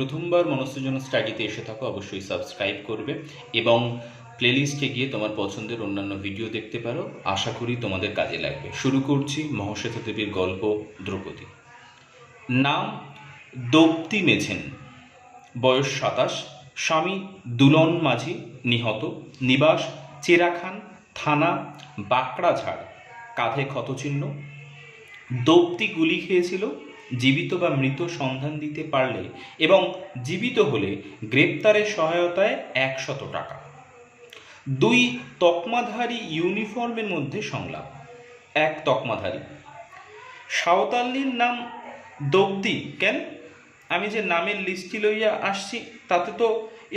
প্রথমবার মনস্সৃজন স্টাডিতে এসে থাকো অবশ্যই সাবস্ক্রাইব করবে এবং প্লেলিস্টে গিয়ে তোমার পছন্দের অন্যান্য ভিডিও দেখতে পারো। আশা করি তোমাদের কাজে লাগবে। শুরু করছি মহাশ্বেতা দেবীর গল্প দ্রৌপদী। নাম দ্রৌপদী মেছেন, বয়স 27, স্বামী দুলন মাঝি, নিহত, নিবাস চেরাখান, থানা বাঁকড়াঝাড়, কাঁধে ক্ষতচিহ্ন। দ্রৌপদী গুলি খেয়েছিল। জীবিত বা মৃত সন্ধান দিতে পারলে এবং জীবিত হলে গ্রেপ্তারের সহায়তায় 100 টাকা। 2 তকমাধারী ইউনিফর্মের মধ্যে সংলাপ। 1 তকমাধারী। সাঁওতালির নাম দ্রৌপদী কেন? আমি যে নামের লিস্টি লইয়া আসছি তাতে তো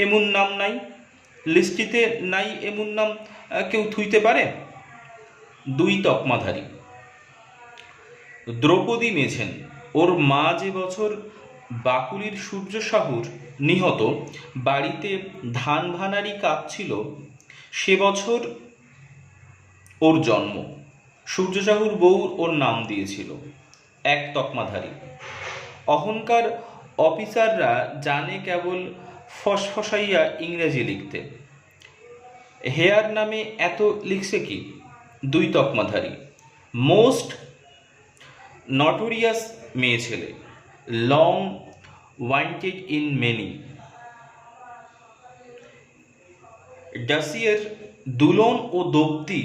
এমন নাম নাই। লিস্টিতে নাই এমন নাম কেউ থুইতে পারে? 2 তকমাধারী। দ্রৌপদী মেছেন, ওর মা যে বছর বাকুলির সূর্য সাহুর নিহত বাড়িতে ধান ভানারি কাঁপছিল সে বছর ওর জন্ম। সূর্য সাহুর বউ ওর নাম দিয়েছিল। 1 তকমাধারী। অহংকার অফিসাররা জানে কেবল ফসফসাইয়া ইংরেজি লিখতে, হেয়ার নামে এত লিখছে কি? 2 তকমাধারী। মোস্ট নটোরিয়াস মেয়ে ছেলে, লং ওয়ান্টেড ইন মেনি। ডাসিয়ের দুলন ও দ্রৌপদী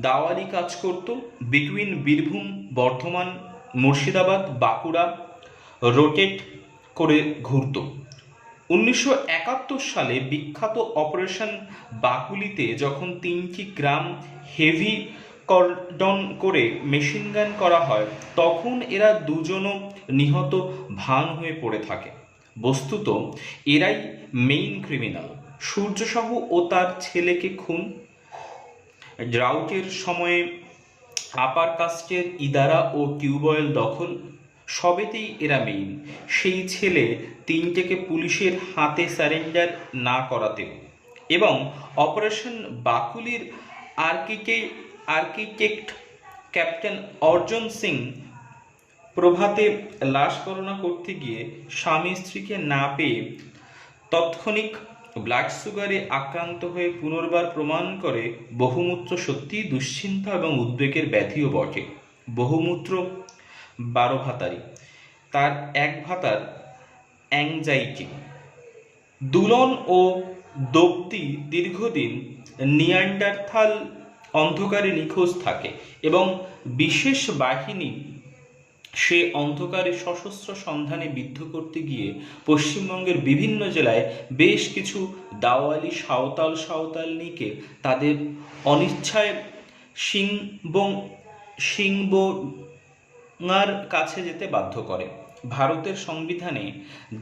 দাওয়ালি কাজ করত বিটুইন বীরভূম, বর্ধমান, মুর্শিদাবাদ, বাঁকুড়া রোটেট করে ঘুরত। 1971 সালে বিখ্যাত অপারেশন বাকুলিতে যখন 3টি গ্রাম হেভি কর্ডন করে মেশিনগান করা হয় তখন এরা দুজনও নিহত ভান হয়ে পড়ে থাকে। বস্তুত এরাই মেইন ক্রিমিনাল। সূর্য সাহু ও তার ছেলেকে খুন, ড্রাউটের সময়ে আপার কাস্টের ইদারা ও টিউবওয়েল দখল, সবেতেই এরা মেইন। সেই ছেলে 3টেকে পুলিশের হাতে সারেন্ডার না করাতেও এবং অপারেশন বাকুলির আর্কিটেক্ট ক্যাপ্টেন অর্জুন সিং প্রভাতে লাশ গণনা করতে গিয়ে স্বামী স্ত্রীকে না পেয়ে তৎক্ষণিক ব্লাড সুগারে আক্রান্ত হয়ে পুনর্বার প্রমাণ করে বহুমূত্র সত্যিই দুশ্চিন্তা এবং উদ্বেগের ব্যাধিও বটে। বহুমূত্র 12 ভাতারি, তার 1 ভাতার অ্যাংজাইটি। দুলন ও দ্রৌপদী দীর্ঘদিন নিয়ান্ডারথাল অন্ধকারে নিখোঁজ থাকে এবং বিশেষ বাহিনী সে অন্ধকারে সশস্ত্র সন্ধানে বিদ্ধ করতে গিয়ে পশ্চিমবঙ্গের বিভিন্ন জেলায় বেশ কিছু দাওয়ালি সাঁওতালনিকে তাদের অনিচ্ছায় সিংবঙ্গার কাছে যেতে বাধ্য করে। ভারতের সংবিধানে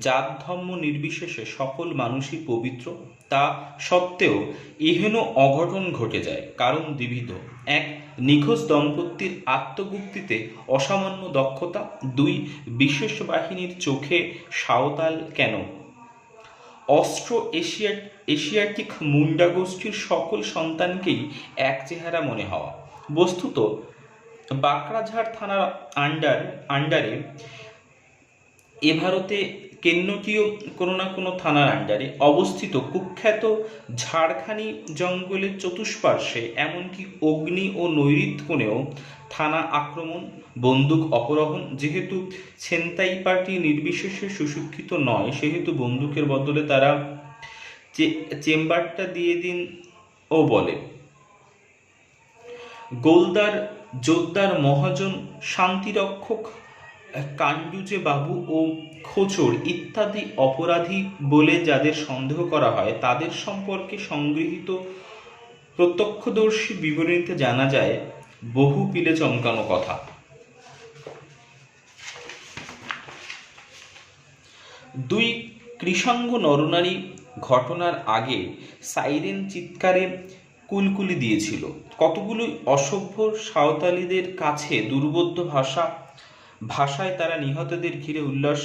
জাত ধর্ম নির্বিশেষে সকল মানুষই পবিত্র। তা সত্ত্বেও এহেন অঘটন ঘটে যায় কারণ দ্বিবিধ। 1 নিখোঁজ দম্পতির আত্মগুপ্তিতে অসামান্য দক্ষতা। 2 বিশেষ বাহিনীর চোখে সাঁওতাল কেন? অস্ট্রো এশিয়াটিক মুন্ডা গোষ্ঠীর সকল সন্তানকেই এক চেহারা মনে হওয়া। বস্তুত বাঁকড়াঝাড় থানার আন্ডারে এ ভারতে কেন্নটিও কোনো না কোনো থানার আন্ডারে অবস্থিত কুখ্যাত ঝাড়খানি জঙ্গলের চতুষ্পার্শ্বে এমনকি অগ্নি ও নৈঋত্য কোণেও থানা আক্রমণ, বন্দুক অপহরণ। যেহেতু ছিনতাই পার্টি নির্বিশেষে সুশিক্ষিত নয় সেহেতু বন্দুকের বদলে তারা চেম্বারটা দিয়ে দিন ও বলে। গোলদার, জোরদার, মহাজন, শান্তিরক্ষক, কান্ডুজে বাবু ও খোচর ইত্যাদি অপরাধী বলে যাদের সন্দেহ করা হয় তাদের সম্পর্কে সংগৃহীত প্রত্যক্ষদর্শী বিবরণীতে জানা যায় বহু পিলে চমকানো কথা। 2 কৃষাঙ্গ নরনারী ঘটনার আগে সাইরেন চিৎকারে কুলকুলি দিয়েছিল। কতগুলো অসভ্য সাঁওতালিদের কাছে দুর্বোধ্য ভাষায় তারা নিহতদের ঘিরে উল্লাস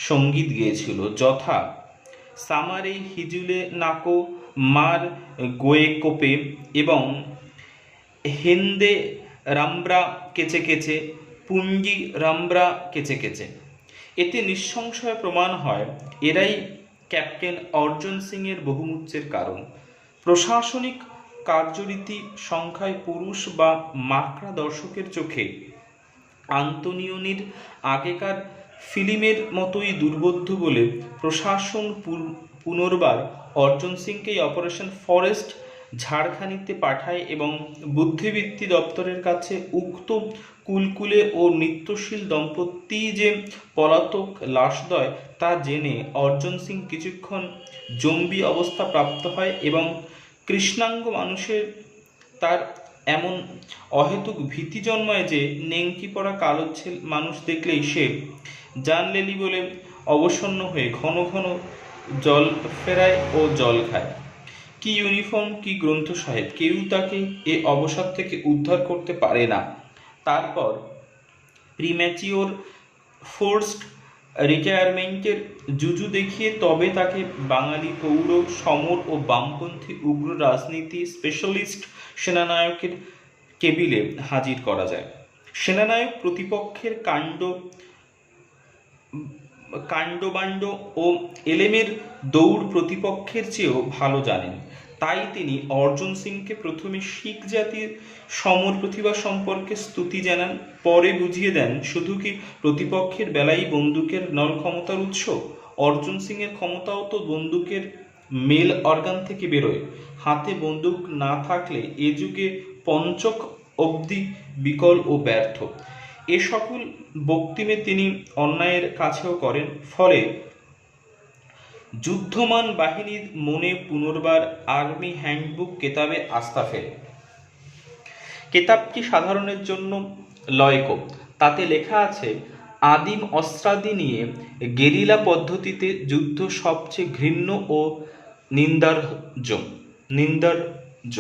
সঙ্গীত গেয়েছিল, যথা সামারে হিজুলে নাকো মার গোয়ে কোপে এবং হেন্দে রামব্রা কেচে কেচে, পুঞ্জি রামব্রা কেচে কেচে। এতে নিঃসংশয়ে প্রমাণ হয় এরাই ক্যাপ্টেন অর্জন সিংয়ের বহুমূল্যের কারণ। প্রশাসনিক কার্যরীতি সংখ্যায় পুরুষ বা মাকড়া দর্শকের চোখে আন্তোনিওনির আগেকার ফিল্মের মতোই দুর্বোধ্য বলে প্রশাসন পুনর্বার অর্জন সিংকেই অপারেশন ফরেস্ট ঝাড়খানিতে পাঠায় এবং বুদ্ধিবৃত্তি দপ্তরের কাছে উক্ত কুলকুলে ও নৃত্যশীল দম্পতি যে পলাতক লাশদ্বয় তা জেনে অর্জন সিং কিছুক্ষণ জম্বি অবস্থা প্রাপ্ত হয় এবং কৃষ্ণাঙ্গ মানুষের তার এমন অহেতুক ভীতি জন্মায় যে নেংটি পড়া কালো মানুষ দেখলেই সে জানলেলি বলে অবসন্ন হয়ে ঘন ঘন জল ফেরায় ও জল খায়। কি ইউনিফর্ম, কি গ্রন্থ সাহেব, কেউ তাকে এ অবসাদ থেকে উদ্ধার করতে পারে না। তারপর প্রিম্যাচিওর ফোর্সড রিটায়ারমেন্টের জুজু দেখিয়ে তবে তাকে বাঙালি পৌর সমর ও বামপন্থী উগ্র রাজনীতি স্পেশালিস্ট সেনানায়কের টেবিলে হাজির করা যায়। সেনানায়ক প্রতিপক্ষের কাণ্ডবাণ্ড ও এলেমের দৌড় প্রতিপক্ষের চেয়েও ভালো জানেন। তাই তিনি অর্জন সিংকে প্রথমে শিখ জাতির সমর প্রতিভা সম্পর্কে স্তুতি জানান, পরে বুঝিয়ে দেন শুধু কি প্রতিপক্ষের বেলায় বন্দুকের নল ক্ষমতার উৎস, অর্জন সিংয়ের ক্ষমতাও তো বন্দুকের মেল অর্গান থেকে বেরোয়। হাতে বন্দুক না থাকলে এ যুগে পঞ্চক অবধি বিকল ও ব্যর্থ। এ সকল বক্তিমে তিনি অন্যায়ের কাছেও করেন। ফলে যুদ্ধমান বাহিনীর মনে পুনর্বার আর্মি হ্যান্ডবুক কেতাবে আস্থা ফেরে। কেতাবটি সাধারণের জন্য লয়ক। তাতে লেখা আছে, আদিম অস্ত্রাদি নিয়ে গেরিলা পদ্ধতিতে যুদ্ধ সবচেয়ে ঘৃণ্য ও নিন্দার্য।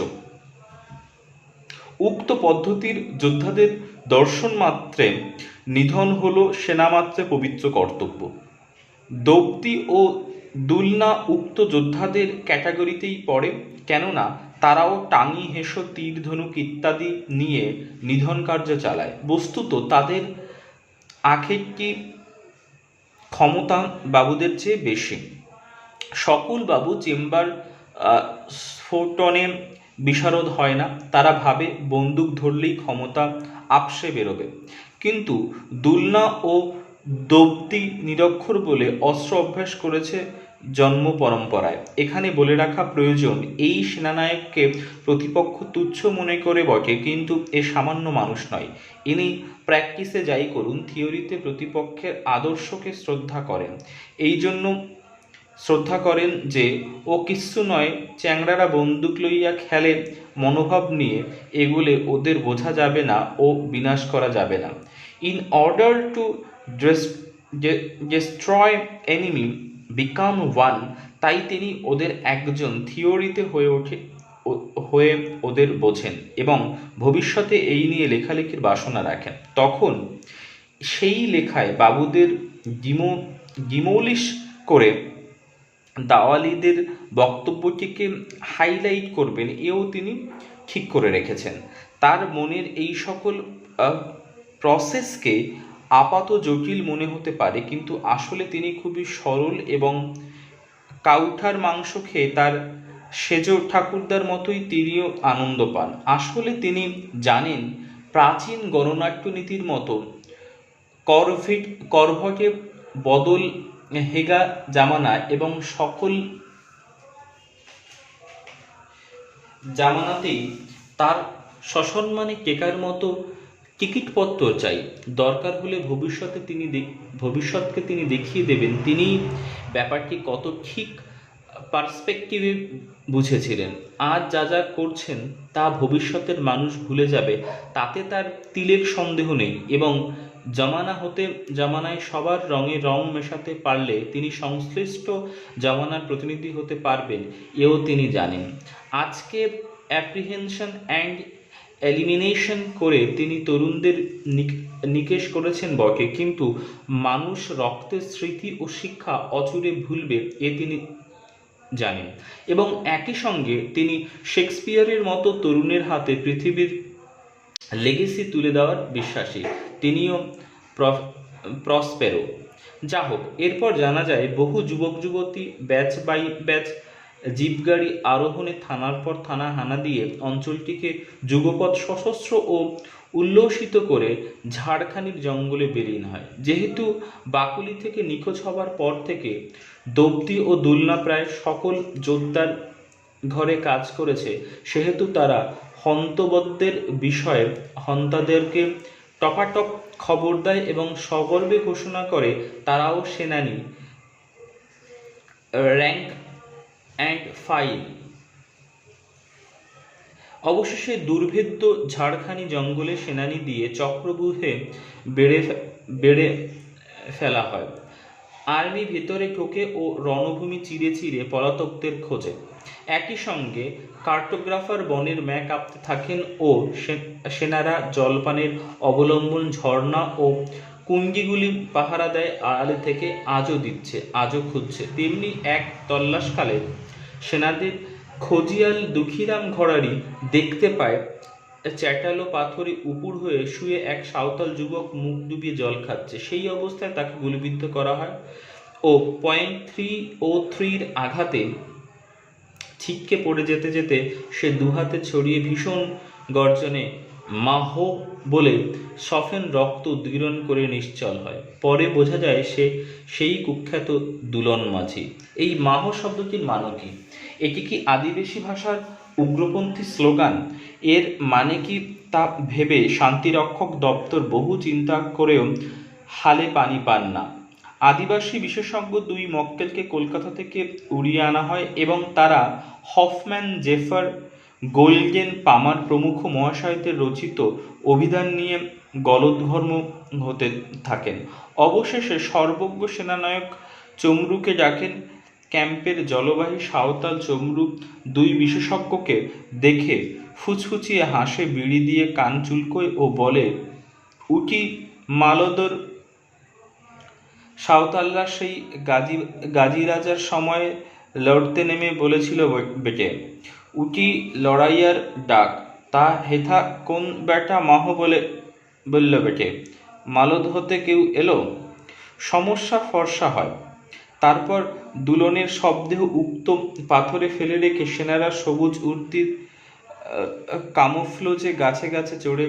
উক্ত পদ্ধতির যোদ্ধাদের দর্শন মাত্রে নিধন হল সেনামাত্রে পবিত্র কর্তব্য। দৌপ্তি ও দুলনা উক্ত যোদ্ধাদের ক্যাটাগরিতেই পড়ে, কেননা তারাও টাঙি, হেঁসো, তীর, ধনুক ইত্যাদি নিয়ে নিধন কার্য চালায়। বস্তুত তাদের আখেরটি ক্ষমতা বাবুদের চেয়ে বেশি। সকল বাবু চেম্বার স্ফোটনে বিশারদ হয় না। তারা ভাবে বন্দুক ধরলেই ক্ষমতা আপসে বেরোবে। কিন্তু দুলনা ও দৌপ্তি নিরক্ষর বলে অস্ত্র অভ্যাস করেছে জন্ম পরম্পরায়। এখানে বলে রাখা প্রয়োজন, এই সেনানায়ককে প্রতিপক্ষ তুচ্ছ মনে করে বটে, কিন্তু এ সামান্য মানুষ নয়। ইনি প্র্যাকটিসে যাই করুন, থিওরিতে প্রতিপক্ষের আদর্শকে শ্রদ্ধা করেন। এই জন্য শ্রদ্ধা করেন যে ও কিচ্ছু নয়, চ্যাংড়ারা বন্দুক লইয়া খেলে মনোভাব নিয়ে এগুলে ওদের বোঝা যাবে না ও বিনাশ করা যাবে না। In order to destroy enemy become one, তাই তিনি ওদের একজন থিওরিতে হয়ে ওদের বোঝেন এবং ভবিষ্যতে এই নিয়ে লেখালেখির বাসনা রাখেন। তখন সেই লেখায় বাবুদের ডিমোলিশ করে দাওয়ালিদের বক্তব্যটিকে হাইলাইট করবেন, এও তিনি ঠিক করে রেখেছেন। তার মনের এই সকল প্রসেসকে আপাত জটিল মনে হতে পারে, কিন্তু আসলে তিনি খুবই সরল এবং কাউঠার মাংস খেয়ে তার সেজ ঠাকুরদার মতোই তিনিও আনন্দ পান। আসলে তিনি জানেন প্রাচীন গণনাট্য নীতির মতো করভটে বদল হেগা জামানা এবং সকল জামানাতেই তার সসম্মানে টেকার মতো টিকিটপত্র চাই। দরকার হলে ভবিষ্যৎকে তিনি দেখিয়ে দেবেন তিনি ব্যাপারটি কত ঠিক পার্সপেক্টিভে বুঝেছিলেন। আজ যা যা করছেন তা ভবিষ্যতের মানুষ ভুলে যাবে, তাতে তার তিলের সন্দেহ নেই। এবং জামানায় সবার রঙে রং মেশাতে পারলে তিনি সংশ্লিষ্ট জামানার প্রতিনিধি হতে পারবেন, এও তিনি জানেন। আজকে অ্যাপ্রিহেনশন অ্যান্ড এলিমিনেশন করে তিনি তরুণদের নিকেশ করেছেন বটে, কিন্তু মানুষ রক্তের স্মৃতি ও শিক্ষা অচিরে ভুলবে, এ তিনি জানেন। এবং একই সঙ্গে তিনি শেক্সপিয়ারের মতো তরুণের হাতে পৃথিবীর লেগেসি তুলে দেওয়ার বিশ্বাসী। তিনিও প্রসপেরো। যা হোক, এরপর জানা যায় বহু যুবক যুবতী ব্যাচ বাই ব্যাচ জিপ গাড়ি আরোহণে থানার পর থানা হানা দিয়ে অঞ্চলটিকে যুগপৎ সশস্ত্র ও উল্লসিত করে ঝাড়খানির জঙ্গলে বেরিয়ে হয়। যেহেতু বাকুলি থেকে নিখোঁজ হবার পর থেকে দব্দি ও দুলনা প্রায় সকল যোদ্ধার ঘরে কাজ করেছে, সেহেতু তারা হন্তবদ্যের বিষয়ে হন্তাদেরকে টপাটপ খবর দেয় এবং সগর্বে ঘোষণা করে তারাও সেনানী, র্যাঙ্ক অ্যান্ড ফাইল। অবশেষে দুর্ভেদ্য ঝাড়খানি জঙ্গলে সেনানী দিয়ে চক্রব্যূহে বেড়ে ফেলা হয়। আর্মি ভেতরে ঢোকে ও রণভূমি চিরে চিরে পলাতকদের খোঁজে। একই সঙ্গে কার্টোগ্রাফার বনের ম্যাপ আঁকতে থাকেন ও সেনারা জলপানের অবলম্বন ঝর্ণা ও কুঞ্জিগুলি পাহারা দেয় আড়ালে থেকে, আজও দিচ্ছে, আজও খুঁজছে। তেমনি এক তল্লাশকালে সেনাদের খোজিয়াল দুঃখীরাম ঘরারি দেখতে পায় চ্যাটালো পাথরে উপুড় হয়ে শুয়ে এক সাঁওতাল যুবক মুখ ডুবিয়ে জল খাচ্ছে। সেই অবস্থায় তাকে গুলিবিদ্ধ করা হয় ও .303 আঘাতে ছিটকে পড়ে যেতে যেতে সে দুহাতে ছড়িয়ে ভীষণ গর্জনে মাহো বলে সফেন রক্ত উদ্গীরণ করে নিশ্চল হয়। পরে বোঝা যায় সে সেই কুখ্যাত দুলন মাঝি। এই মাহো শব্দটির মানে কি? এটি কি আদিবাসী ভাষার উগ্রপন্থী স্লোগান? এর মানে কি তা ভেবে শান্তিরক্ষক দপ্তর বহু চিন্তা করেও হালে পানি পান না। আদিবাসী বিশেষজ্ঞ 2 মক্কেলকে কলকাতা থেকে উড়িয়ে আনা হয় এবং তারা হফম্যান, জেফার, গোল্ডেন পামার প্রমুখ মহাশয়দের রচিত অভিধান নিয়ে গলদঘর্ম হতে থাকেন। অবশেষে সর্বজ্ঞ সেনানায়ক চমরুকে ডাকেন। ক্যাম্পের জলবাহী সাঁওতাল চমরু 2 বিশেষজ্ঞকে দেখে ফুচফুচিয়ে হাসে, বিড়ি দিয়ে কান চুলকোয় ও বলে, উটি মালদর সাঁওতালরা সেই গাজিরাজার সময় লড়তে নেমে বলেছিল বেটে, উটি লড়াইয়ার ডাক, তা হেথা কোন বেটা মাহ বলল বেটে, মালদ হতে কেউ এলো? সমস্যা ফর্সা হয়। তারপর দুলনের শবদেহ উক্ত পাথরে ফেলে রেখে সেনারা সবুজ উর্দির কামোফ্লোজে গাছে গাছে চড়ে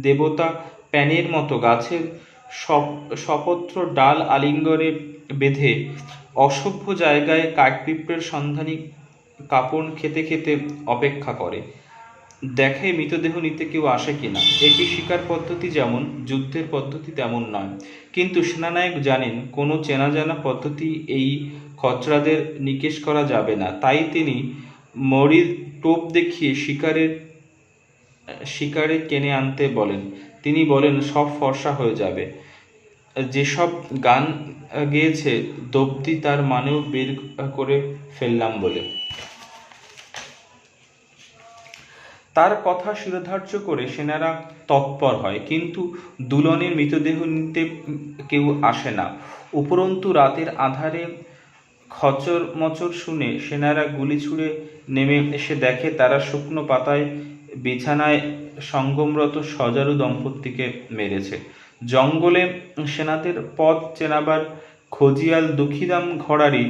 দেবতা প্যানের মতো গাছের সপত্র ডাল আলিঙ্গনে বেঁধে অসভ্য জায়গায় কাঠপিঁপড়ের সন্ধানী কাপড় খেতে খেতে অপেক্ষা করে, দেখে মৃতদেহ নিতে কেউ আসে কিনা। এটি শিকার পদ্ধতি যেমন, যুদ্ধের পদ্ধতি তেমন নয়। কিন্তু সেনানায়ক জানেন কোনো চেনা জানা পদ্ধতি এই খচড়াদের নিকেশ করা যাবে না। তাই তিনি মরির টোপ দেখিয়ে শিকারে টেনে আনতে বলেন। তিনি বলেন, সব ফর্সা হয়ে যাবে। যেসব গান গেয়েছে দব্দি তার মানেও বের করে ফেললাম বলে। তার কথা শিরোধার্য করে সেনারা তৎপর হয়, কিন্তু দুলনের মৃতদেহ নিতে কেউ আসে না। উপরন্তু রাতের আধারে খচর মচর শুনে সেনারা গুলি ছুঁড়ে নেমে এসে দেখে তারা শুকনো পাতায় বিছানায় সঙ্গমরত সজারু দম্পতিকে মেরেছে। জঙ্গলে সেনাদের পথ চেনাবার খোজিয়াল দুঃখীরাম ঘরারি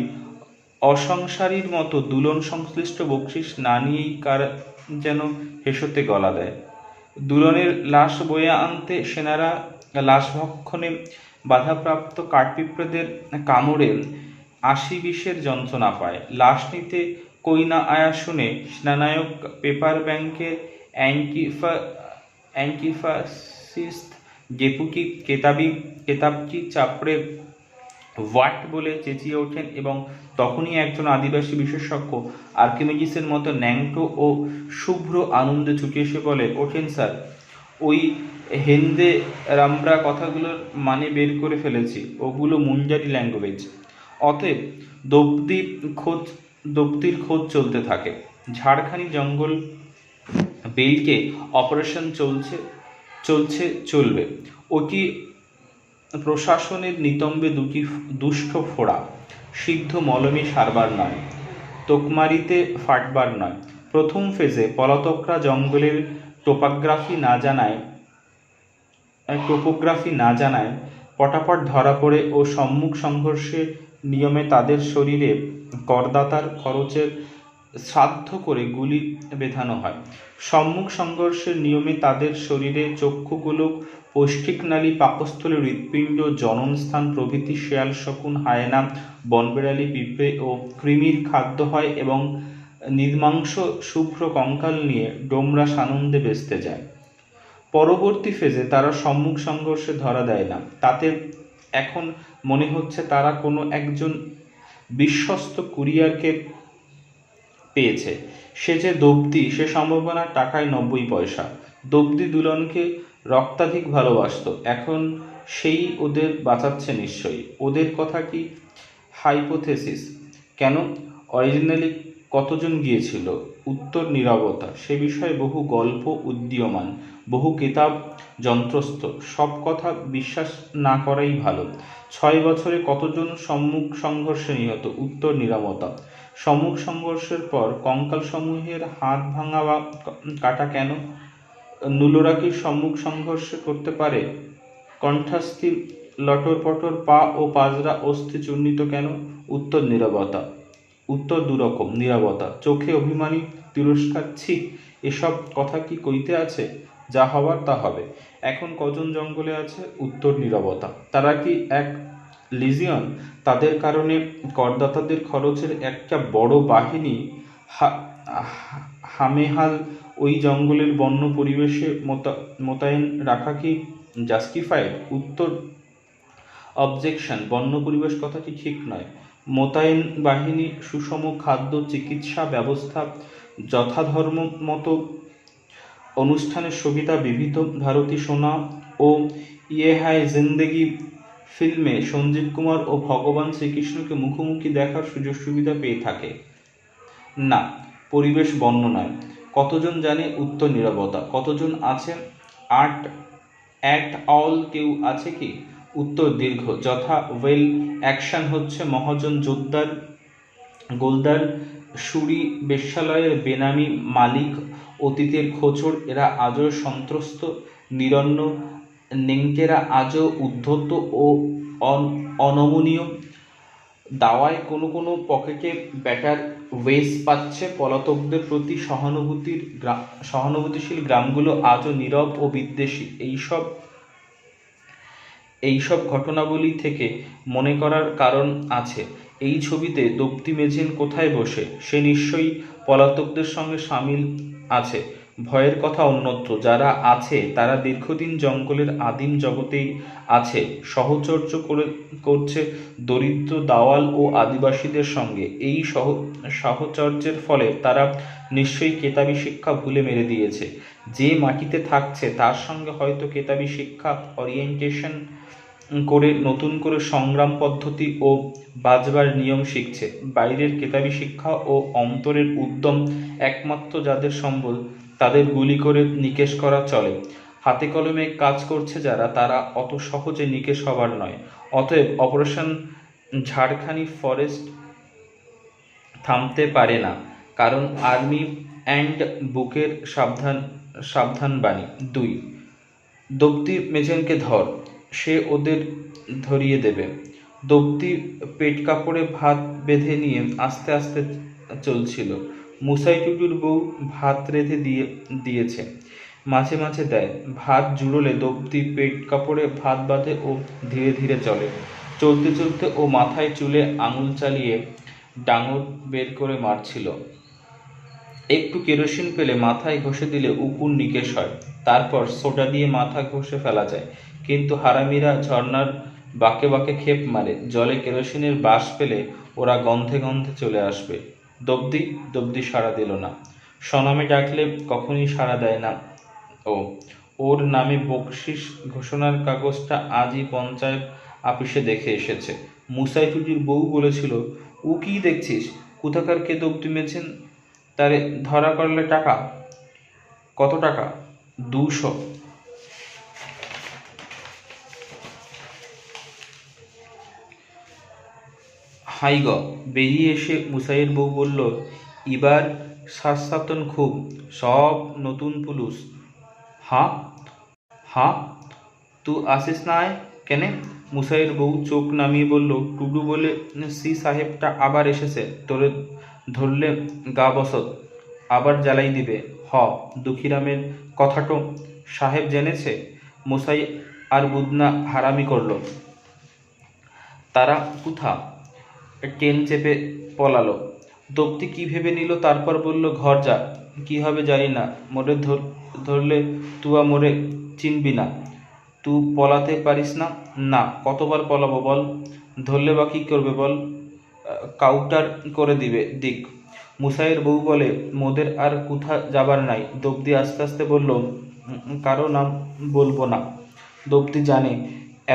অসংসারীর মতো দুলন সংশ্লিষ্ট বকশিস না নিয়েই কার যেন হেসোতে গলা দেয়। দুলনের লাশ বয়ে আনতে সেনারা লাশ ভক্ষণে বাধাপ্রাপ্ত কাঠপিঁপড়েদের কামড়ে 80-20 যন্ত্রণা পায়। লাশ নিতে কই না আয়া শুনে সেনানায়ক পেপার ব্যাংকের অ্যান্টিফাসিস্ট ডেপুটি কেতাবটি চাপড়ে হোয়াট বলে চেঁচিয়ে ওঠেন এবং তখনই একজন আদিবাসী বিশেষজ্ঞ আর্কিমিডিসের মতো ন্যাংটো ও শুভ্র আনন্দে ছুটে এসে বলে, ওঠেন স্যার, ওই হেন্দে রামরা কথাগুলোর মানে বের করে ফেলেছি, ওগুলো মুঞ্জারি ল্যাঙ্গুয়েজ। অতএব দব্দির খোঁজ চলতে থাকে। ঝাড়খানি জঙ্গল বেল্টে অপারেশন চলবে। ওটি প্রশাসনের নিতম্বে 2টি দুষ্ট ফোড়া, সিদ্ধ মলমে সারবার নয়, তোকমারিতে ফাটবার নয়। প্রথম ফেজে পলাতকরা জঙ্গলের টোপোগ্রাফি না জানায় পটাপট ধরা পড়ে ও সম্মুখ সংঘর্ষের নিয়মে তাদের শরীরে করদাতার খরচের শ্রাদ্ধ করে গুলি বেঁধানো হয়। সম্মুখ সংঘর্ষের নিয়মে তাদের শরীরে চক্ষুগোলক, পৌষ্টিকনালী, পাকস্থলী, হৃৎপিণ্ড, জননস্থান প্রভৃতি শেয়াল, শকুন, হায়েনা, বনবিড়ালি, পিঁপড়ে ও কৃমির খাদ্য হয় এবং নির্মাংস শুভ্র কঙ্কাল নিয়ে ডোমরা সানন্দে বেচতে যায়। পরবর্তী ফেজে তারা সম্মুখ সংঘর্ষে ধরা দেয় না। তাতে এখন মনে হচ্ছে তারা কোনো একজন বিশ্বস্ত কুরিয়ারকে পেয়েছে। সে যে দব্দি, সে সম্ভাবনা টাকায় 90 পয়সা। দব্দি দুলনকে রক্তাধিক ভালোবাসত, এখন সেই ওদের বাঁচাচ্ছে নিশ্চয়ই। ওদের কথা কি হাইপোথেসিস। কেন? অরিজিনালি কতজন গিয়েছিল? উত্তর নীরবতা। সে বিষয়ে বহু গল্প উদীয়মান, বহু কিতাব যন্ত্রস্থ। সব কথা বিশ্বাস না করাই ভালো। 6 বছরে কতজন সম্মুখ সংঘর্ষে নিহত? উত্তর নীরবতা। সম্মুখ সংঘর্ষের পর কঙ্কালসমূহের হাত ভাঙা বা কাটা কেন? নুলোরা কি সম্মুখ সংঘর্ষ করতে পারে? কণ্ঠাস্থির লটর পটর পা ও পাজরা অস্থি চূর্ণিত কেন? উত্তর নীরবতা। উত্তর দুরকম। নীরবতা, চোখে অভিমানী তিরস্কার, ছি, এসব কথা কি কইতে আছে? যা হবার তা হবে। এখন কজন জঙ্গলে আছে? উত্তর নীরবতা। তারা কি এক লিজিয়ন? তাদের কারণে করদাতাদের খরচের একটা বড় বাহিনী হামেহাল ওই জঙ্গলের বন্য পরিবেশে মোতায়েন রাখা কি জাস্টিফাইড? উত্তর অবজেকশন। বন্য পরিবেশ কথাটি ঠিক নয়। মোতায়েন বাহিনী, সুষম খাদ্য, চিকিৎসা ব্যবস্থা, যথাধর্ম মতো অনুষ্ঠানের সুবিধা, বিবিধ ভারতী সোনা ও ইয়ে হায় জিন্দেগি ফিল্মে সঞ্জীব কুমার ও ভগবান শ্রীকৃষ্ণকে মুখোমুখি দেখার সুযোগ সুবিধা পেয়ে থাকে না। পরিবেশ বন্য নয়। কতজন জানে? উত্তর নীরবতা। কতজন আছে? অ্যাট অল কেউ আছে কি? উত্তর দীর্ঘ। যথা ওয়েল অ্যাকশন হচ্ছে মহাজন জোরদার, গোলদার, সুরি, বেশ্যালয়ের বেনামি মালিক, অতীতের খোঁচর, এরা আজও সন্ত্রস্ত, নিরন্ন, নেংটেরা আজও উদ্ধত ও অনমনীয়। দাওয়ায় কোনো কোনো পকেটে ব্যাটার ওয়েস পাচ্ছে। পলাতকদের প্রতি সহানুভূতিশীল গ্রামগুলো আজও নীরব ও বিদ্বেষী। এইসব ঘটনাবলী থেকে মনে করার কারণ আছে, এই ছবিতে দপ্তি মেঝেন কোথায় বসে? সে নিশ্চয়ই পলাতকদের সঙ্গে সামিল আছে। ভয়ের কথা অন্যত্র। যারা আছে তারা দীর্ঘদিন জঙ্গলের আদিম জগতেই আছে, সহচর্য করছে দরিদ্র দাওয়াল ও আদিবাসীদের সঙ্গে। এই সাহচর্যের ফলে তারা নিশ্চয়ই কেতাবি শিক্ষা ভুলে মেরে দিয়েছে। যে মাটিতে থাকছে তার সঙ্গে হয়তো কেতাবি শিক্ষা অরিয়েন্টেশন করে নতুন করে সংগ্রাম পদ্ধতি ও বাঁচবার নিয়ম শিখছে। বাইরের কেতাবি শিক্ষা ও অন্তরের উদ্যম একমাত্র যাদের সম্বল, তাদের গুলি করে নিকেশ করা চলে। হাতে কলমে কাজ করছে যারা, তারা অত সহজে নিকেশ হবার নয়। অতএব অপারেশন ঝাড়খানি ফরেস্ট থামতে পারে না, কারণ আর্মি অ্যান্ড বুকের সাবধানবাণী। 2. দপ্তি মেঝেনকে ধর, সে ওদের ধরিয়ে দেবে। দপ্তি পেট কাপড়ে ভাত বেঁধে নিয়ে আস্তে আস্তে চলছিল। মুসাই টুটুর বউ ভাত রেঁধে দিয়েছে, মাঝে মাঝে দেয়। ভাত জুড়োলে দপ্তি পেট কাপড়ে ভাত বাঁধে ও ধীরে ধীরে চলে। চলতে চলতে ও মাথায় চুলে আঙুল চালিয়ে ডাঙর বের করে মারছিল। একটু কেরোসিন পেলে মাথায় ঘষে দিলে উপুর নিকেশ হয়, তারপর সোডা দিয়ে মাথা ঘষে ফেলা যায়। কিন্তু হারামিরা ঝর্ণার বাঁকে বাঁকে ক্ষেপ মারে। জলে কেরোসিনের বাস পেলে ওরা গন্ধে গন্ধে চলে আসবে। দব্দি সাড়া দিল না। সনামে ডাকলে কখনই সাড়া দেয় না ও। ওর নামে বকশিস ঘোষণার কাগজটা আজই পঞ্চায়েত আপিসে দেখে এসেছে। মুসাই টুটির বউ বলেছিল, ও কি দেখছিস? কোথাকার কে দব্দি মেছেন? তারে ধরা করলে টাকা কত? টাকা 200। হাই গ। বেরিয়ে এসে মুসাইয়ের বউ বলল, এবার শাসাতন খুব, সব নতুন পুলুস। হ্যাঁ, তু আসিস না কেনে? মুসাইয়ের বউ চোখ নামিয়ে বলল, টুডু বলে সি সাহেবটা আবার এসেছে, তোরে ধরলে গা বসত, আবার জ্বালাই দিবে। দুঃখীরামের কথাটো সাহেব জেনেছে? মুসাই আর বুদনা হারামি করল। তারা কুথা ট্রেন চেপে পলালো। দপ্তি কি ভেবে নিল, তারপর বলল, ঘর যা, কি হবে জানি না, মোরে ধরলে তুয়া মোরে চিনবি না। তুই পলাতে পারিস না? না, কতবার পলাবো বল? ধরলে বা কী করবে বল? কাউটার করে দিক। মুসাইয়ের বউ বলে, মোদের আর কোথা যাবার নাই। দপ্তি আস্তে আস্তে বলল, কারো নাম বলবো না। দপ্তি জানে,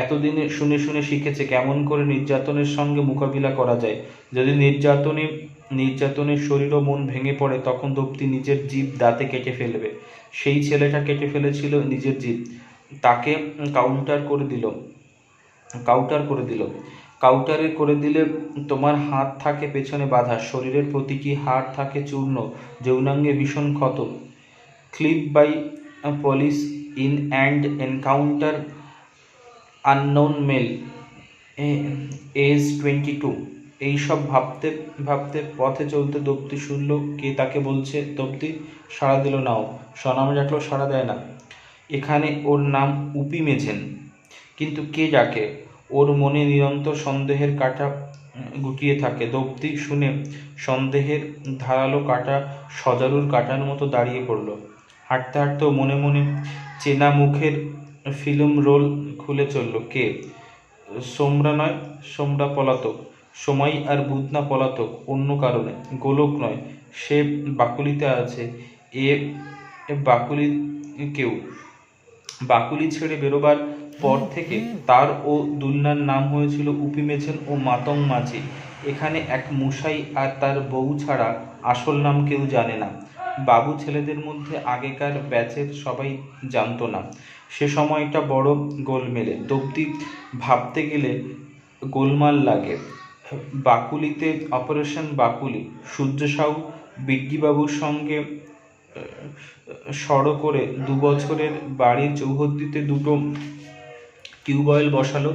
এতদিনে শুনে শুনে শিখেছে কেমন করে নির্যাতনের সঙ্গে মোকাবিলা করা যায়। যদি নির্যাতনের শরীর ও মন ভেঙে পড়ে, তখন দপ্তি নিজের জিভ দাঁতে কেটে ফেলবে। সেই ছেলেটা কেটে ফেলেছিল নিজের জিভ, তাকে কাউন্টার করে দিলে তোমার হাত থাকে পেছনে বাঁধা, শরীরের প্রতিটি হাড় থাকে চূর্ণ, যৌনাঙ্গে ভীষণ ক্ষত। Killed by police in and encounter unknown male, age 22। এইসব ভাবতে ভাবতে পথে চলতে দপ্তি শুনল কে তাকে বলছে। দপ্তি সাড়া দিল নাও, স্বনাম ডাকলেও সাড়া দেয় না। এখানে ওর নাম উপি মেঝেন, কিন্তু কে ডাকে? ওর মনে নিরন্তর সন্দেহের কাঁটা গুটিয়ে থাকে। দপ্তি শুনে সন্দেহের ধারালো কাঁটা সজারুর কাঁটার মতো দাঁড়িয়ে পড়ল। হাঁটতে হাঁটতেও মনে মনে চেনা মুখের ফিল্ম রোল খুলে চলল। কে? সোমরা নয়, সোমরা পলাতক। সময় আর বুদনা পলাতক, অন্য কারণে, গোলক নয়। সে বাকুলিতে আছে। এ বাকুলি কেউ বাকুলি ছেড়ে বেরোবার পর থেকে তার ও দুলনার নাম হয়েছিল উপি মেঝেন ও মাতং মাঝি। এখানে এক মুসাই আর তার বউ ছাড়া আসল নাম কেউ জানে না। বাবু ছেলেদের মধ্যে আগেকার ব্যাচের সবাই জানতো না। সে সময়টা বড় গোলমেলে। দপ্তি ভাবতে গেলে গোলমাল লাগে। বাকুলিতে অপারেশন বাকুলি। সূর্য সাউ বিড্ডিবাবুর সঙ্গে সড়ো করে 2 বছরের বাড়ির চৌহদ্দিতে 2টো টিউবওয়েল বসালো,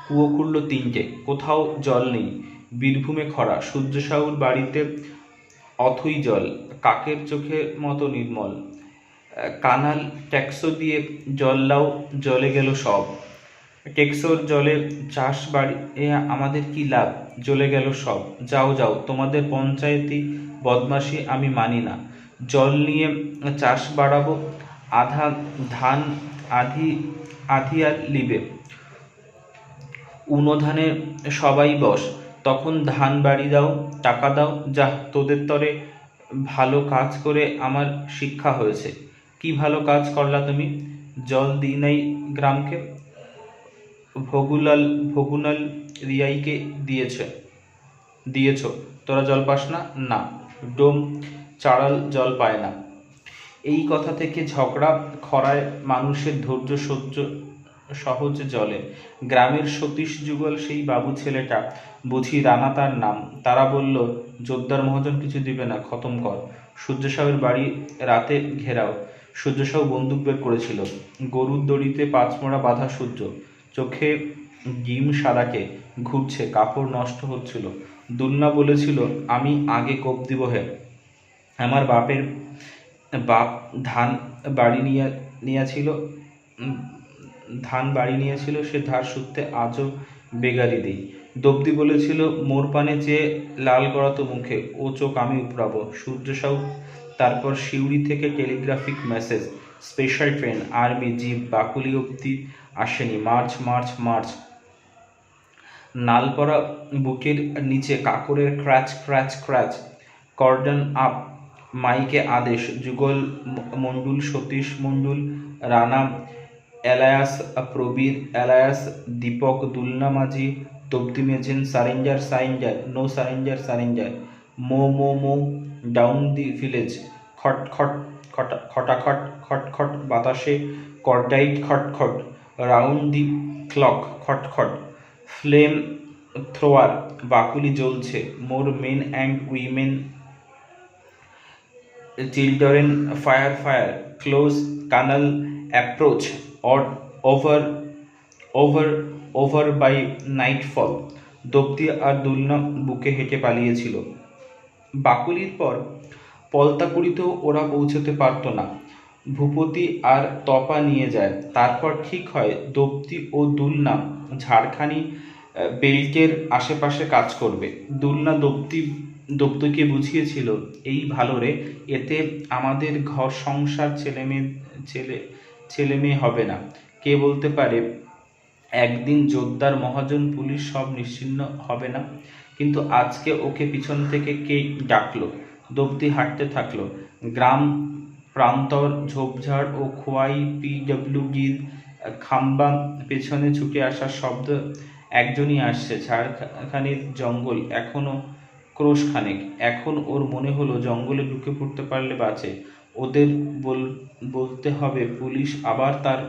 কুয়ো খুঁড়ল 3টে, কোথাও জল নেই। বীরভূমে খরা। সূর্য সাউর বাড়িতে অথই জল, কাকের চোখের মতো নির্মল। কানাল ট্যাক্সো দিয়ে জল্লাও জ্বলে গেল সব। টেক্সোর জলে চাষ বাড়ি আমাদের কি লাভ? জ্বলে গেল সব। যাও, তোমাদের পঞ্চায়েতি বদমাশি আমি মানি না। জল নিয়ে চাষ বাড়াবো, আধা ধান আধি আর লিবে। উনোধানে সবাই বস, তখন ধান বাড়ি দাও, টাকা দাও। যা, তোদের তরে ভালো কাজ করে আমার শিক্ষা হয়েছে। কি ভালো কাজ করলা তুমি? জল দিই নাই গ্রামকে? ভগুলাল রিয়াইকে দিয়েছ। তোরা জল পাস না? না, ডোম চাড়াল জল পায় না। এই কথা থেকে ঝগড়া। খরায় মানুষের ধৈর্য সহজ জলে। গ্রামের সতীশ যুগল সেই বাবু ছেলেটা, বুঝি রানা তার নাম। তারা বলল, জোরদার মহাজন কিছু দিবে না, খতম কর। সূর্য সাউয়ের বাড়ি রাতে ঘেরাও। সূর্য সাউ বন্দুক বের করেছিল। গরুর দড়িতে 5 মোড়া বাঁধা সূর্য, চোখে ডিম সাদাকে ঘুরছে, কাপড় নষ্ট হচ্ছিল। দুলনা বলেছিল, আমি আগে কোপ দিব হে। আমার বাপ ধান বাড়ি নিয়েছিল, সে ধার সূত্রে আজও বেগারি দিই। দপ্তি বলেছিল, মোর পানে চেয়ে লাল গড়াতো মুখে, ও চোখ আমি উপড়াবো। সূর্য সাউ তারপর সিউড়ি থেকে telegraphic message, special train, army jeep Bakuli অব্দি আসেনি। মার্চ। নালপরা বুকের নিচে কাকরের ক্র্যাচ। Cordon up. মাইকে আদেশ। যুগল মণ্ডল, সতীশ মণ্ডল, Rana এলায়াস Prabir এলায়াস Dipak, Dulna Majhi, Dopdi Mejhen, surrender, no surrender, mow down the village. খটাখট বাতাসে কর্ডাইট খটখট, রাউন্ড দি ক্লক খটখট। ফ্লেম থ্রোয়ার, বাকুলি জ্বলছে। More men and women, children, fire, close, canal approach, over over by nightfall. Dopdi আর দুলনা বুকে হেঁটে পালিয়েছিল। বাকুলির পর পলতাকুড়িতেও ওরা পৌঁছতে পারত না। ভূপতি আর তপা নিয়ে যায়। তারপর ঠিক হয় দপ্তি ও দুলনা ঝাড়খানি বেল্টের আশেপাশে কাজ করবে। দুলনা দপ্তিকে বুঝিয়েছিল, এই ভালো রে, এতে আমাদের ঘর সংসার ছেলে মেয়ে হবে না। কে বলতে পারে একদিন জোরদার মহাজন পুলিশ সব নিশ্চিহ্ন হবে না। কিন্তু আজকে ওকে পিছন থেকে কে ডাকলো। দপ্তি হাঁটতে থাকলো। গ্রাম প্রান্তর, ঝোপঝাড় ও খোয়াই পিডব্লিউডির খাম্বা পেছনে ছুটে আসার শব্দ। একজনই আসছে। ঝাড়খানির জঙ্গল এখনো ক্রোশখানেক। এখন ওর মনে হলো জঙ্গলে ঢুকে পড়তে পারলে বাঁচে। ওদের বলতে হবে পুলিশ আবার তার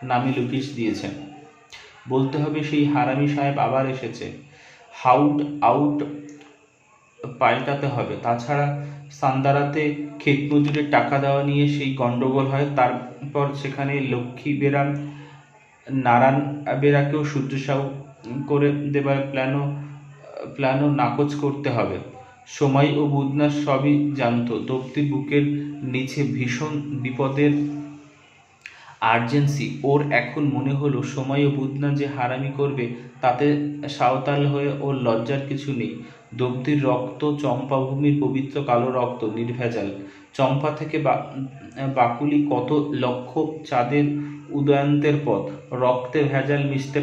নামে নোটিশ দিয়েছে। বলতে হবে সেই হারামি সাহেব আবার এসেছে। হাউট আউট পাল্টাতে হবে। তাছাড়া সান্দারাতে ক্ষেতমজুরের টাকা দেওয়া নিয়ে সেই গন্ডগোল হয়। তারপর সেখানে লক্ষ্মী বেরা নারায়ণ বেরাকেও সূর্যসাউ করে দেবার প্ল্যানও নাকচ করতে হবে। সময় ও বুধনা সবই জানত। দপ্তির বুকের নিচে ভীষণ বিপদের আর্জেন্সি। ওর এখন মনে হলো সময় ও বুধনা যে হারামি করবে তাতে সাঁওতাল হয়ে ওর লজ্জার কিছু নেই। দপ্তির রক্ত চম্পাভূমির পবিত্র কালো রক্ত, নির্ভেজাল। চম্পা থেকে বাকুলি কত লক্ষ চাঁদের উদয়ান্তের পথ। রক্তে ভেজাল মিশতে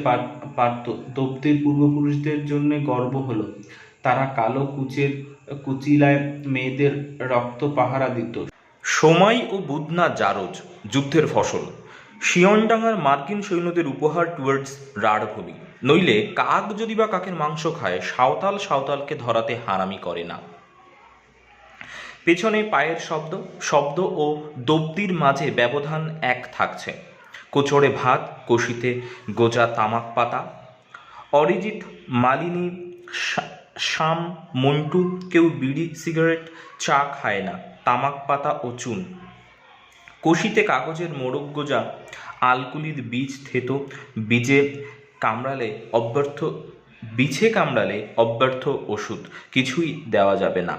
পারত। দপ্তির পূর্বপুরুষদের জন্য গর্ব হলো। তারা কালো কুচিলায় মেয়েদের রক্ত পাহারা দিত। সময় ও বুধনা জারজ, যুদ্ধের ফসল। শিয়নডাঙ্গার মার্কিন সৈন্যদের উপহার টুয়ার্ডস রাঢ়ভূমি। নইলে কাক যদি বা কাকের মাংস খায়, সাঁওতালকে ধরাতে হারামি করে না। পেছনে পায়ের শব্দ ও দপ্তির মাঝে ব্যবধান এক থাকছে। কোচড়ে ভাত, কষিতে গোজা তামাক পাতা। অরিজিৎ, মালিনী, শাম, মন্টু কেউ বিড়ি সিগারেট চা খায় না, তামাক পাতা ও চুন। কষিতে কাগজের মোড়ক গোজা, আলকুলির বীজ থেতো। বিছে কামড়ালে অব্যর্থ ওষুধ, কিছুই দেওয়া যাবে না।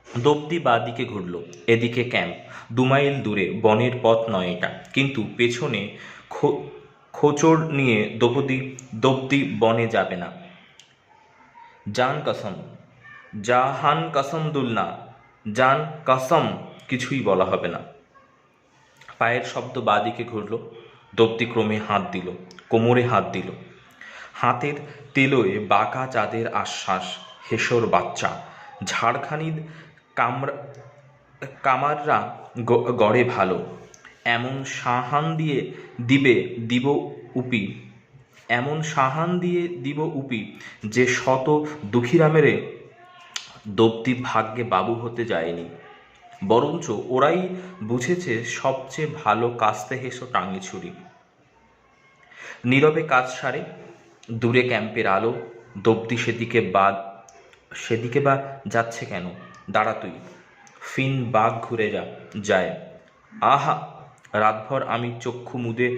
দপ্তি বাদিকে ঘুরল। এদিকে ক্যাম্প 2 মাইল দূরে। বনের পথ নয় এটা। কিন্তু পেছনে খোঁচড় নিয়ে দপ্তি বনে যাবে না। জাহান কসম দুলনা, জান কসম, কিছুই বলা হবে না। পায়ের শব্দ। বাদিকে ঘুরল। দপ্তি ক্রমে হাত দিল, কোমরে হাত দিল। হাতের তেলোয় বাঁকা চাঁদের আশ্বাস। হেসর বাচ্চা। ঝাড়খানির কামাররা গড়ে ভালো। এমন সাহান দিয়ে দিব উপি যে শত দুঃখীরা মেরে দপ্তি ভাগ্যে বাবু হতে যায়নি। বরঞ্চ ওরাই বুঝেছে সবচেয়ে ভালো কাস্তে হেসো টাঙ্গি ছুরি। নীরবে কাজ সারে। দূরে ক্যাম্পের আলো। দপ্তি সেদিকে বা যাচ্ছে কেন? দাঁড়া তুই। ফিন বাঘ ঘুরে যায়। আহা, রাতভর আমি চক্ষু মুদে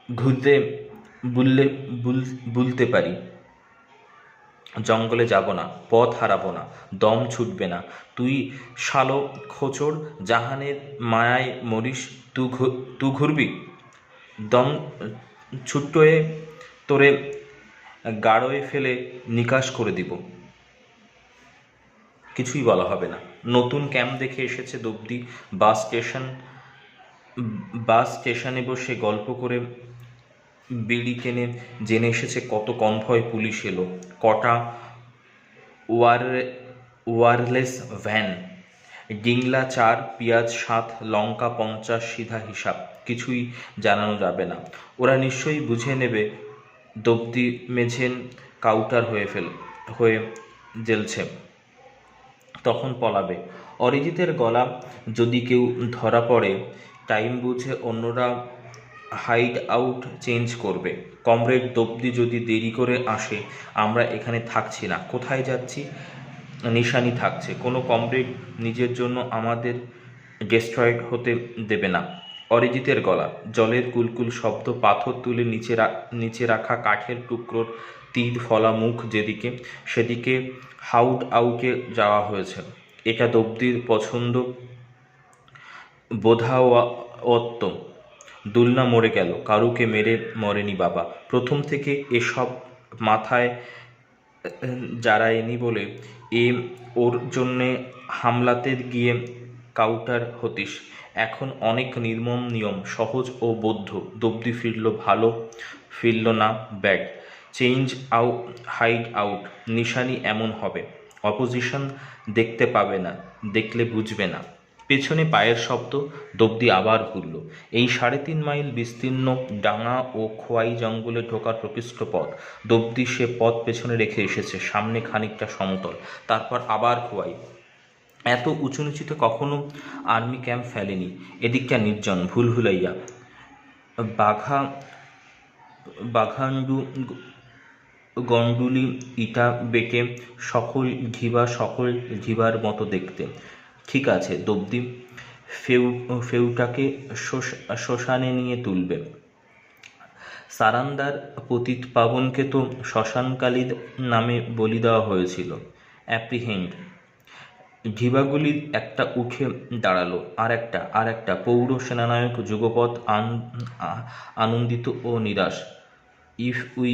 ঘুরতে বুলতে পারি। জঙ্গলে যাব না, পথ হারাবো না, দম ছুটবে না। তুই শালো খোঁচড়, জাহানের মায়ায় মরিস। তু ঘুরবি? দম ছুট্টয়ে তোরে গাড়োয় ফেলে নিকাশ করে দিব। কিছুই বলা হবে না। নতুন ক্যাম্প দেখে এসেছে দপ্তি। বাস স্টেশনে বসে গল্প করে বিড়ি কেনে জেনে এসেছে কত কনভয় পুলিশ এলো, কটা ওয়ারলেস ভ্যান, ডিংলা 4, পেঁয়াজ 7, লঙ্কা 50, সিধা হিসাব। কিছুই জানানো যাবে না। ওরা নিশ্চয়ই বুঝে নেবে দপ্তি মেঝেন কাউটার হয়ে জ্বলছে। তখন পলাবে। অরিজিতের গলা যদি কেউ ধরা পড়ে, টাইম বুঝে অন্যরা হাইড আউট চেঞ্জ করবে। কমরেড দপ্তি যদি দেরি করে আসে, আমরা এখানে থাকছি না। কোথায় যাচ্ছি? নিশানি থাকছে। কোনো কমরেড নিজের জন্য আমাদের ডেস্ট্রয়েড হতে দেবে না। অরিজিতের গলা, জলের কুলকুল শব্দ, পাথর তুলে নিচে রাখা কাঠের টুকরোর তীর ফলা মুখ, যেদিকে সেদিকে হাউড আউকে যাওয়া হয়েছে। এটা দব্দির পছন্দ বোধাওয়াত্ম। দুলনা মরে গেল, কারুকে মেরে মরেনি বাবা। প্রথম থেকে এসব মাথায় জারায়নি বলে ওর জন্যে হামলাতে গিয়ে কাউটার হতিস। এখন অনেক নির্মম নিয়ম, সহজ ও বৌদ্ধ। দব্দি ফিরল ভালো, ফিরল না ব্যাড। চেঞ্জ হাইড আউট, নিশানি এমন হবে, অপোজিশন দেখতে পাবে না, দেখলে বুঝবে না। পেছনে পায়ের শব্দ, দব্দি আবার ঘুরল। এই 3.5 মাইল বিস্তীর্ণ ডাঙা ও খোয়াই জঙ্গলে ঢোকার প্রকৃষ্ট পথ। দব্দি সে পথ পেছনে রেখে এসেছে। সামনে খানিকটা সমতল, তারপর আবার খোয়াই। এত উঁচু নিচুতে কখনো আর্মি ক্যাম্প ফেলেনি। এদিকটা নির্জন, ভুলভুলাইয়া, বাঘান্ডু, গন্ডুলি, ইটা বেটে, সকল ঘিবার মতো দেখতে। ঠিক আছে, দব্দি ফেউটাকে শ্মশানে নিয়ে তুলবে। সারান্দার পতিত পাবনকে তো শ্মশানকালীর নামে বলি দেওয়া হয়েছিল। অ্যাপ্রিহেন্ড। ঘিবাগুলি একটা উঠে দাঁড়ালো, আর একটা। পৌর সেনানায়ক যুগপৎ, আনন্দিত ও নিরাশ। If we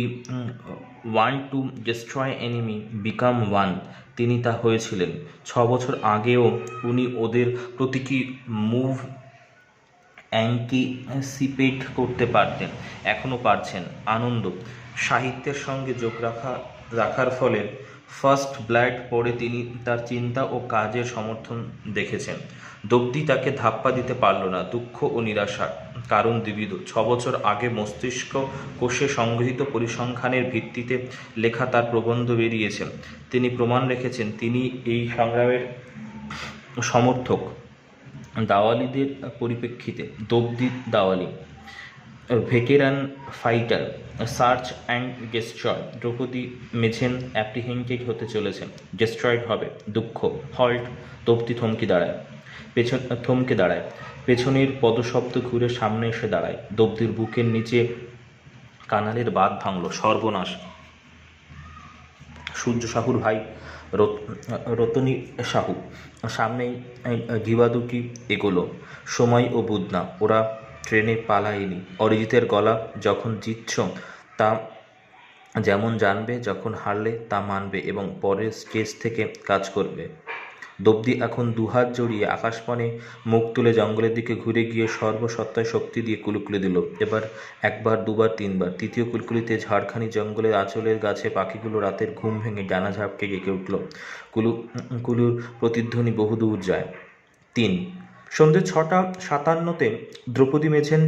want to destroy enemy, become one. তিনি তা হয়েছিলেন। 6 বছর আগেও উনি ওদের প্রতীকী মুভ অ্যান্টিসিপেট করতে পারতেন, এখনও পারছেন। আনন্দ। সাহিত্যের সঙ্গে যোগ রাখার ফলে ফার্স্ট ব্লাড পড়ে তিনি তার চিন্তা ও কাজের সমর্থন দেখেছেন। দব্দি তাকে ধাপ্পা দিতে পারল না। দুঃখ ও নিরাশা, কারণ দ্বিবিধ। 6 বছর আগে মস্তিষ্ক কোষে সংগৃহীত পরিসংখ্যানের ভিত্তিতে লেখা তার প্রবন্ধ বেরিয়েছে। তিনি প্রমাণ রেখেছেন তিনি এই সংগ্রামের সমর্থক। দাওয়ালিদের পরিপ্রেক্ষিতে, দব্দি দাওয়ালি, veteran fighter, search and destroy. Draupadi Mejhen apprehended হতে চলেছেন, ডেস্ট্রয়েড হবে। দুঃখ। হল্ট। দব্দি থমকে দাঁড়ায়। পেছনের পদশব্দ ঘুরে সামনে এসে দাঁড়ায়। দব্দির বুকের নিচে কানালের বাঁধ ভাঙল। সর্বনাশ। সূর্য সাহুর ভাই রতনী সাহু। সামনেই ঘিবা দুটি এগোলো। সময় ও বুধনা, ওরা ট্রেনে পালায়নি। অরিজিতের গলা, যখন জিতছ তা যেমন জানবে, যখন হারলে তা মানবে এবং পরের স্টেজ থেকে কাজ করবে। দব্দি এখন দুহাত জড়িয়ে আকাশপানে মুখ তুলে জঙ্গলের দিকে ঘুরে গিয়ে সর্বসত্তায় শক্তি দিয়ে কুলুকুলি দিল। এবার 1 বার, 2 বার, 3 বার। তৃতীয় কুলকুলিতে ঝাড়খানি জঙ্গলের আঁচলের গাছে পাখিগুলো রাতের ঘুম ভেঙে ডানা ঝাপটে ডেকে উঠল। কুলুর প্রতিধ্বনি বহুদূর যায়। 3। সন্ধ্যে 6:57 দ্রৌপদী মেঝেন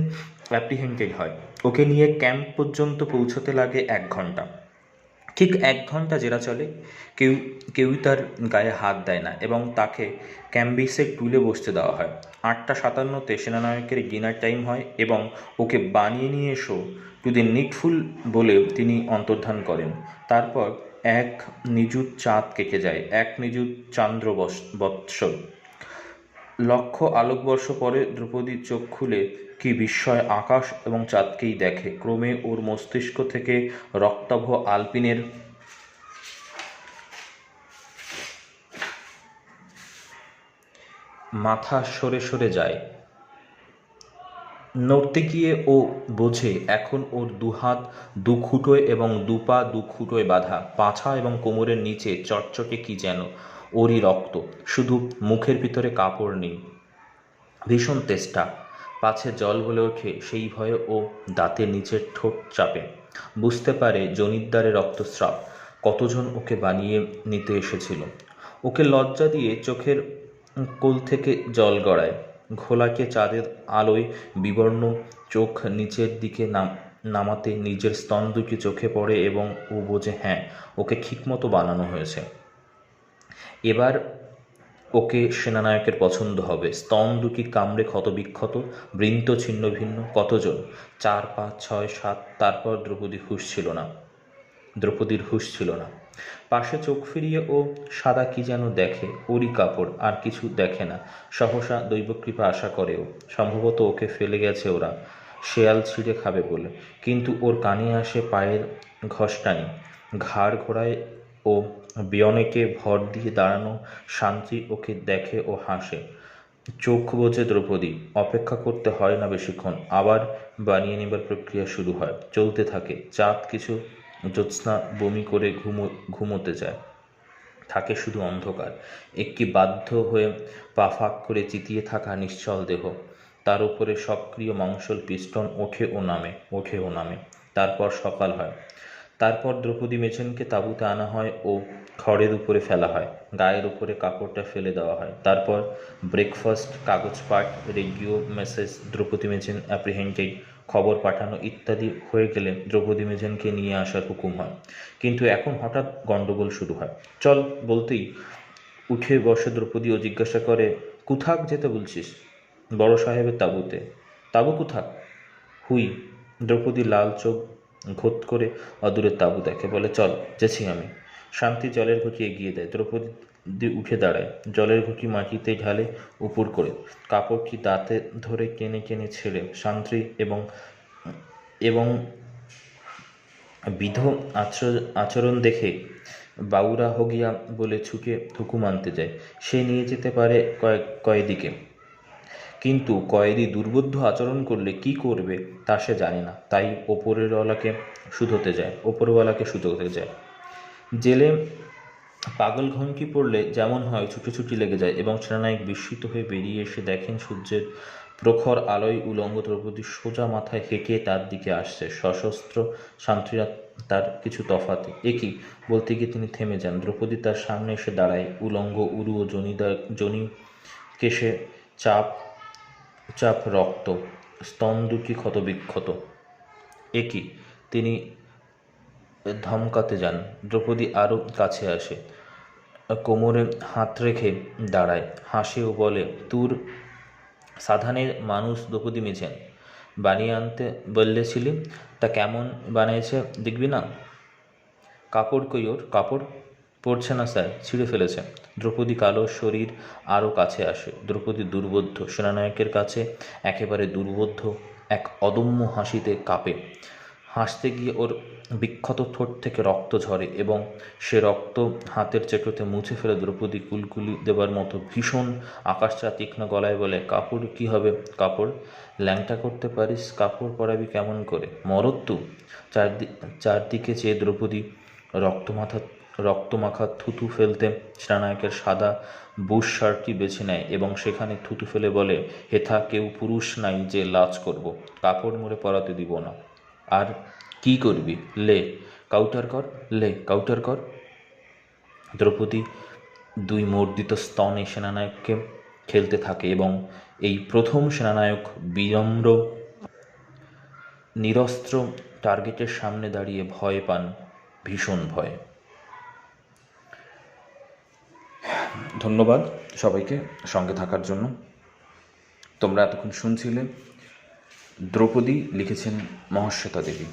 অ্যাপ্রিহেন্ডেড হয়। ওকে নিয়ে ক্যাম্প পর্যন্ত পৌঁছতে লাগে 1 ঘন্টা। ঠিক 1 ঘন্টা জেরা চলে। কেউই তার গায়ে হাত দেয় না এবং তাকে ক্যাম্বিসে টুলে বসতে দেওয়া হয়। 8:57 সেনানায়কের ডিনার টাইম হয় এবং ওকে বানিয়ে নিয়ে এসো টু দি নিডফুল বলে তিনি অন্তর্ধান করেন। তারপর 1 নিযুত চাঁদ কেটে যায়, 1 নিযুত চান্দ্র বৎসর। লক্ষ আলোকবর্ষ পরে দ্রৌপদী চোখ খুলে কি বিস্ময়! আকাশ এবং চাঁদকেই দেখে। ক্রমে ওর মস্তিষ্ক থেকে রক্তাভ আলপিনের মাথা সরে সরে যায়। নড়তে গিয়ে ও বোঝে এখন ওর 2 হাত 2 খুঁটোয় এবং 2 পা 2 খুঁটোয় বাঁধা। পাছা এবং কোমরের নিচে চটচটে কি যেন, ওরই রক্ত, শুধু মুখের ভিতরে কাপড় নেই। ভীষণ তেষ্টা, পাছে জল বলে ওঠে সেই ভয়ে ও দাঁতের নিচের ঠোঁট চাপে। বুঝতে পারে জনিদ্বারে রক্তস্রাব। কতজন ওকে বানিয়ে নিতে এসেছিল। ওকে লজ্জা দিয়ে চোখের কোল থেকে জল গড়ায়। ঘোলাটে চাঁদের আলোয় বিবর্ণ চোখ নিচের দিকে নামাতে নিজের স্তন দুটি চোখে পড়ে এবং ও বোঝে হ্যাঁ, ওকে ঠিকমতো বানানো হয়েছে। এবার ওকে সেনানায়কের পছন্দ হবে। স্তন দুটি কামড়ে ক্ষতবিক্ষত, বৃন্ত ছিন্ন ভিন্ন। কতজন? 4, 5, 6, 7। তারপর দ্রৌপদী হুঁশ ছিল না। দ্রৌপদীর হুঁশ ছিল না। পাশে চোখ ফিরিয়ে ও সাদা কি যেন দেখে, ওরই কাপড়, আর কিছু দেখে না। সহসা দৈবকৃপা আশা করেও, সম্ভবত ওকে ফেলে গেছে ওরা শেয়াল ছিঁড়ে খাবে বলে। কিন্তু ওর কানে আসে পায়ের ঘষ্টানি, ঘাড় ঘোরায় ও বিয়নেকে ভর দিয়ে দাঁড়ানো শান্তি ওকে দেখে ও হাসে। চোখ বোঝে দ্রৌপদী। অপেক্ষা করতে হয় না বেশিক্ষণ, আবার বানিয়ে নেবার প্রক্রিয়া শুরু হয়, চলতে থাকে। চাঁদ কিছু, জ্যোৎস্না বমি করে ঘুমোতে যায়, থাকে শুধু অন্ধকার। একটি বাধ্য হয়ে পা ফাঁক করে চিতিয়ে থাকা নিশ্চল দেহ, তার উপরে সক্রিয় মাংসল পিস্টন ওঠে ও নামে, ওঠে ও নামে। তারপর সকাল হয়। তারপর দ্রৌপদী মেছেনকে তাঁবুতে আনা হয় ও খড়ের উপরে ফেলা হয়, গায়ের উপরে কাপড়টা ফেলে দেওয়া হয়। তারপর ব্রেকফাস্ট, কাগজ পাঠ, রেডিও মেসেজ, দ্রৌপদী মেছেন অ্যাপ্রিহেন্ডেড, খবর পাঠানো ইত্যাদি হয়ে গেলে দ্রৌপদী মেছেনকে নিয়ে আসার হুকুম হয়। কিন্তু এখন হঠাৎ গণ্ডগোল শুরু হয়। চল বলতেই উঠে বসে দ্রৌপদী ও জিজ্ঞাসা করে, কুথাক যেতে বলছিস? বড় সাহেবের তাঁবুতে। তাঁবু কুথাক? হুই। দ্রৌপদী লাল চোখ ঘোত করে অদূরের তাঁবু দেখে, বলে, চল, যেছি আমি। শান্তি জলের ঘটি এগিয়ে দেয়। দ্রৌপদী উঠে দাঁড়ায়, জলের ঘটি মাটিতে ঢালে উপুর করে, কাপড়টি দাঁতে ধরে টেনে টেনে ছেড়ে শান্তি এবং এবং বিধ আচরণ দেখে বাউরা হগিয়া বলে ছুটে হুকুম আনতে যায়। সে নিয়ে যেতে পারে কয়েদিকে, কিন্তু কয়েদি দুর্বোধ্য আচরণ করলে কি করবে তা সে জানে না, তাই ওপরওয়ালাকে শুধোতে যায়। জেলে পাগল ঘন্টি পড়লে যেমন হয় ছুটোছুটি লেগে যায়, এবং সেনানায়ক বিস্মিত হয়ে বেরিয়ে এসে দেখেন সূর্যের প্রখর আলোয় উলঙ্গ দ্রৌপদী সোজা মাথায় হেঁটে তার দিকে আসছে, সশস্ত্র। শান্তিরা তার কিছু তফাতে। একই বলতে গিয়ে তিনি থেমে যান। দ্রৌপদী তার সামনে এসে দাঁড়ায়, উলঙ্গ, উরু ও জনি কেশে চাপ চাপ রক্ত, স্তন দুটি ক্ষতবিক্ষত। একই, তিনি ধমকাতে যান। দ্রৌপদী আরও কাছে আসে, কোমরে হাত রেখে দাঁড়ায়, হাসে ও বলে, তুর সাধানের মানুষ দ্রৌপদী মেছেন বানিয়ে আনতে বললেছিলি, তা কেমন বানিয়েছে দেখবি না? কাপড় কই ওর? কাপড় পরছে না স্যার, ছিঁড়ে ফেলেছে। দ্রৌপদী কালো শরীর আরও কাছে আসে। দ্রৌপদী দুর্বোধ্য, সেনানায়কের কাছে একেবারে দুর্বোধ্য, এক অদম্য হাসিতে কাঁপে। হাসতে গিয়ে ওর বিক্ষত ঠোঁট থেকে রক্ত ঝরে, এবং সে রক্ত হাতের চেটোতে মুছে ফেলে দ্রৌপদী কুলকুলি দেবার মতো ভীষণ আকাশচা তীক্ষ্ণ গলায় বলে, কাপড় কি হবে? কাপড় ল্যাংটা করতে পারিস, কাপড় পরাবি কেমন করে? মরদ তু? চারদিকে চেয়ে দ্রৌপদী রক্তমাখা থুতু ফেলতে সেনানায়কের সাদা বুশ শার্টটি বেছে নেয়, এবং সেখানে থুতু ফেলে বলে, হেথা কেউ পুরুষ নাই যে লাজ করব, কাপড় মুড়ে পরাতে দিব না। আর কি করবি? লে কাউটার কর, লে কাউটার কর। দ্রৌপদী দুই মর্দিত স্তনে সেনানায়ককে খেলতে থাকে, এবং এই প্রথম সেনানায়ক বিনম্র নিরস্ত্র টার্গেটের সামনে দাঁড়িয়ে ভয় পান, ভীষণ ভয়। ধন্যবাদ সবাইকে সঙ্গে থাকার জন্য। তোমরা এতক্ষণ শুনছিলে দ্রৌপদী, লিখেছেন মহাশ্বেতা দেবী।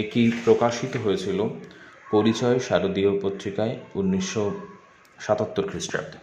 এটি প্রকাশিত হয়েছিল পরিচয় শারদীয় পত্রিকায় 1977 খ্রিস্টাব্দে।